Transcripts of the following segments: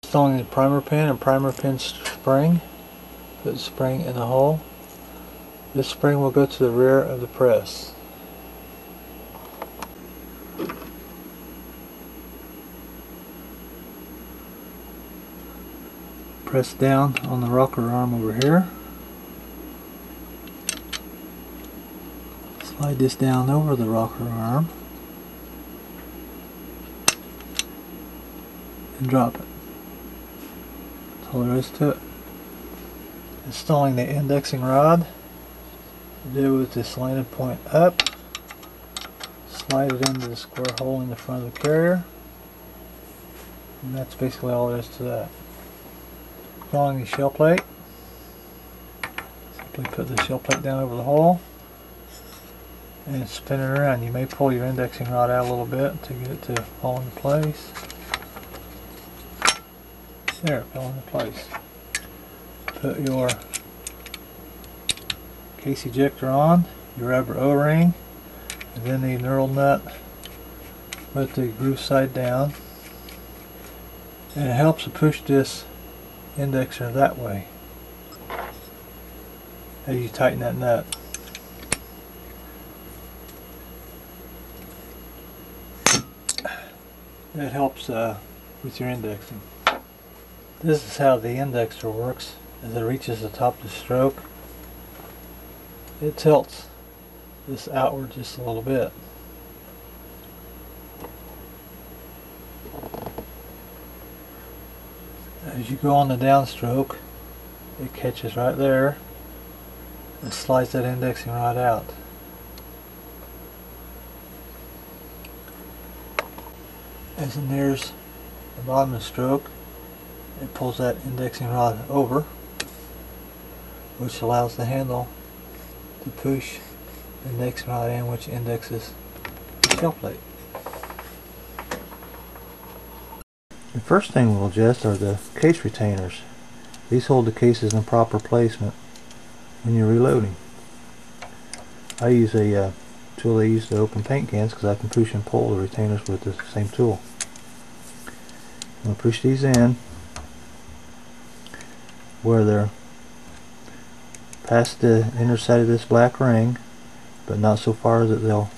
Installing the primer pin and primer pin spring. Put the spring in the hole. This spring will go to the rear of the press. Press down on the rocker arm over here. Slide this down over the rocker arm and drop it. That's all there is to it. Installing the indexing rod. Do with the slanted point up. Slide it into the square hole in the front of the carrier. And that's basically all there is to that. Installing the shell plate. Simply put the shell plate down over the hole and spin it around. You may pull your indexing rod out a little bit to get it to fall into place. There, it fell into place. Put your case ejector on, your rubber O-ring, and then the knurled nut with the groove side down. And it helps to push this indexer that way as you tighten that nut. That helps with your indexing. This is how the indexer works. As it reaches the top of the stroke, it tilts this outward just a little bit. As you go on the downstroke, it catches right there and slides that indexing rod out. As it nears the bottom of the stroke, it pulls that indexing rod over, which allows the handle to push the indexing rod in, which indexes the shell plate. The first thing we'll adjust are the case retainers. These hold the cases in proper placement when you're reloading. I use a tool I use to open paint cans because I can push and pull the retainers with the same tool. I'm going to push these in where they're past the inner side of this black ring, but not so far that they'll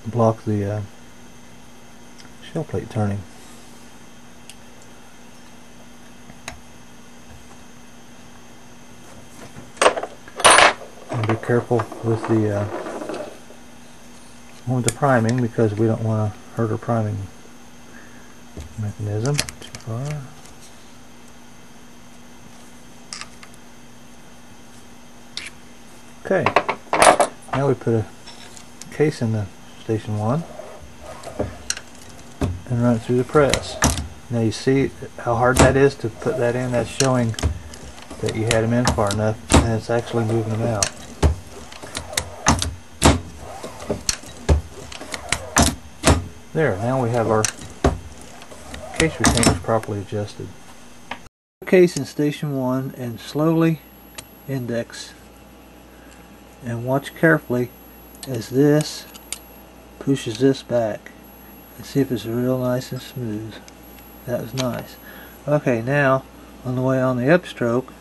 block the shell plate turning. And be careful with the priming, because we don't want to hurt our priming mechanism too far. Okay, now we put a case in the station 1 and run it through the press. Now you see how hard that is to put that in. That's showing that you had them in far enough, and it's actually moving them out. There, now we have our case retainers properly adjusted. Put the case in station 1 and slowly index, and watch carefully as this pushes this back, and see if it's real nice and smooth. That was nice. Okay, now on the way on the upstroke,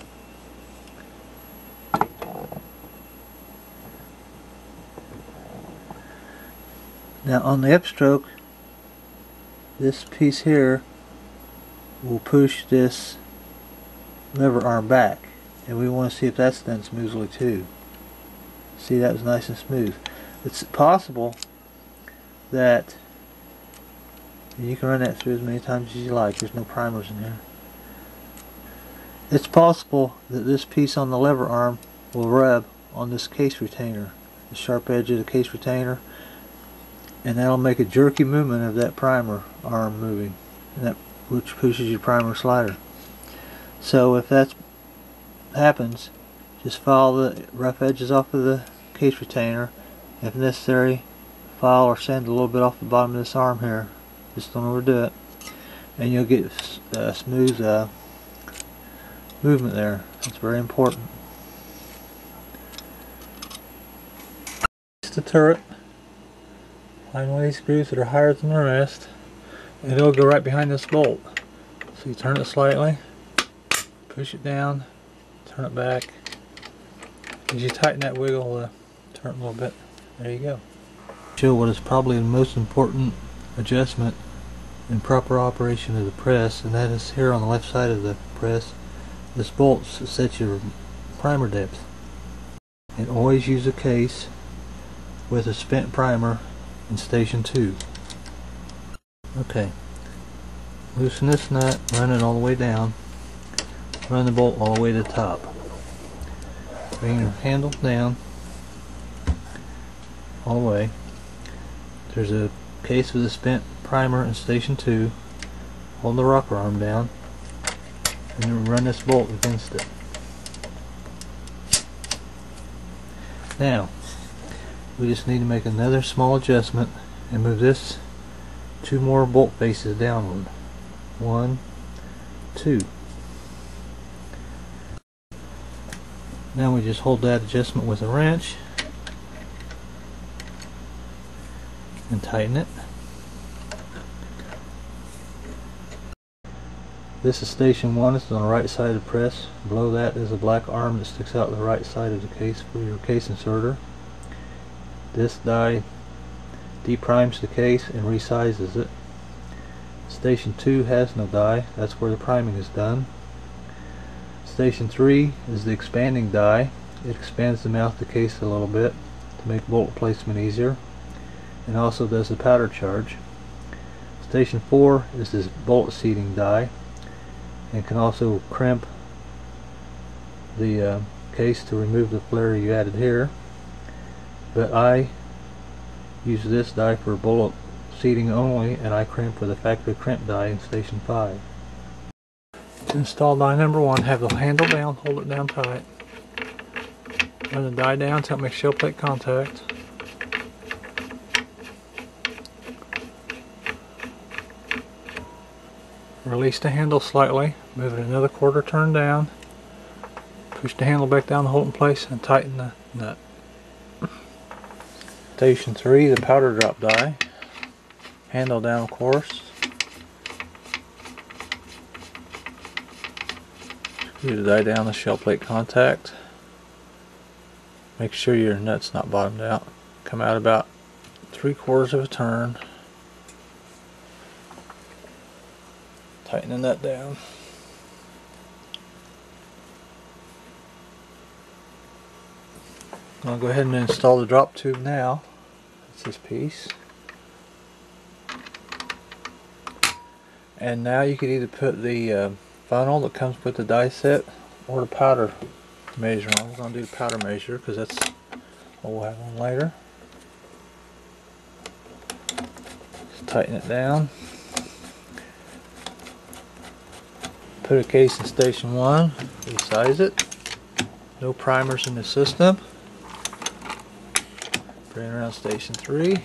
this piece here will push this lever arm back, and we want to see if that's done smoothly too. See, that was nice and smooth. It's possible that you can run that through as many times as you like. There's no primers in here. It's possible that this piece on the lever arm will rub on this case retainer, the sharp edge of the case retainer, and that'll make a jerky movement of that primer arm moving, and that which pushes your primer slider. So if that happens, just file the rough edges off of the case retainer. If necessary, file or sand a little bit off the bottom of this arm here. Just don't overdo it, and you'll get a smooth movement there. It's very important. The turret. Find one of these screws that are higher than the rest and it'll go right behind this bolt. So you turn it slightly, push it down, turn it back. As you tighten that wiggle, turn it a little bit. There you go. Show what is probably the most important adjustment in proper operation of the press, and that is here on the left side of the press. This bolt sets your primer depth. And always use a case with a spent primer in station 2. Okay, loosen this nut, run it all the way down, run the bolt all the way to the top. Bring your handle down all the way. There's a case with a spent primer in station 2. Hold the rocker arm down and then run this bolt against it. Now we just need to make another small adjustment and move this 2 more bolt faces downward. 1, 2. Now we just hold that adjustment with a wrench and tighten it. This is station 1. It's on the right side of the press. Below that is a black arm that sticks out the right side of the case for your case inserter. This die deprimes the case and resizes it. Station 2 has no die. That's where the priming is done. Station 3 is the expanding die. It expands the mouth of the case a little bit to make bolt placement easier, and also does the powder charge. Station 4 is this bolt seating die, and can also crimp the case to remove the flare you added here. But I use this die for bolt seating only, and I crimp with a factory crimp die in station 5. To install die number 1, have the handle down, hold it down tight. Run the die down until it makes shell plate contact. Release the handle slightly, move it another quarter turn down, push the handle back down to hold it in place, and tighten the nut. Station 3, the powder drop die. Handle down, of course. Screw the die down to shell plate contact. Make sure your nut's not bottomed out. Come out about 3/4 of a turn. Tighten the nut down. I'll go ahead and install the drop tube now. That's this piece. And now you can either put the funnel that comes with the die set or the powder measure on. We're going to do the powder measure because that's what we'll have on later. Just tighten it down. Put a case in station 1, resize it. No primers in the system. Bring it around station 3.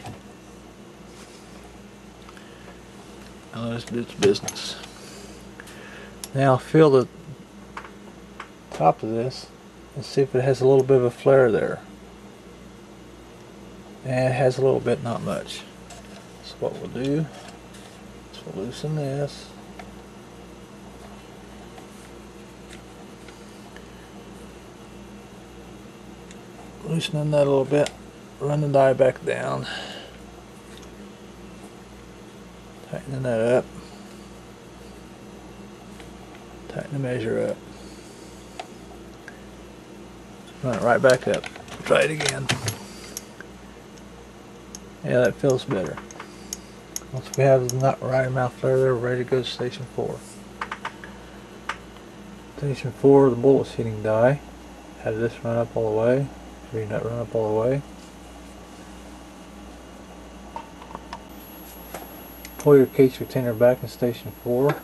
Now let's do its business. Now feel the top of this and see if it has a little bit of a flare there. And it has a little bit, not much. So what we'll do is we'll loosen this. Loosening that a little bit, run the die back down, tightening that up, tighten the measure up, run it right back up, try it again. Yeah, that feels better. Once we have the nut right amount flare there, we're ready to go to station 4. Station 4, the bullet seating die. Have this run up all the way. Your nut run up all the way. Pull your case retainer back in station 4.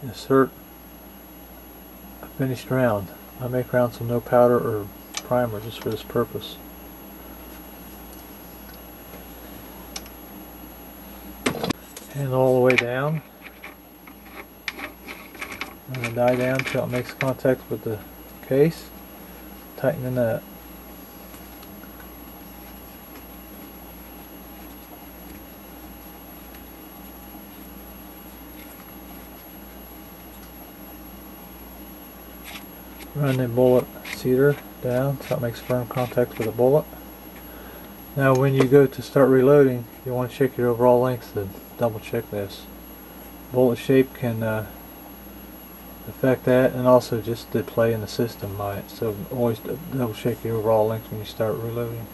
Insert a finished round. I make rounds with no powder or primer just for this purpose. Handle all the way down. Run the die down until it makes contact with the case. Tighten the nut. run the bullet seater down so it makes firm contact with the bullet. Now when you go to start reloading, you want to check your overall length to double check this. Bullet shape can affect that, and also just the play in the system might. So always double check your overall length when you start reloading.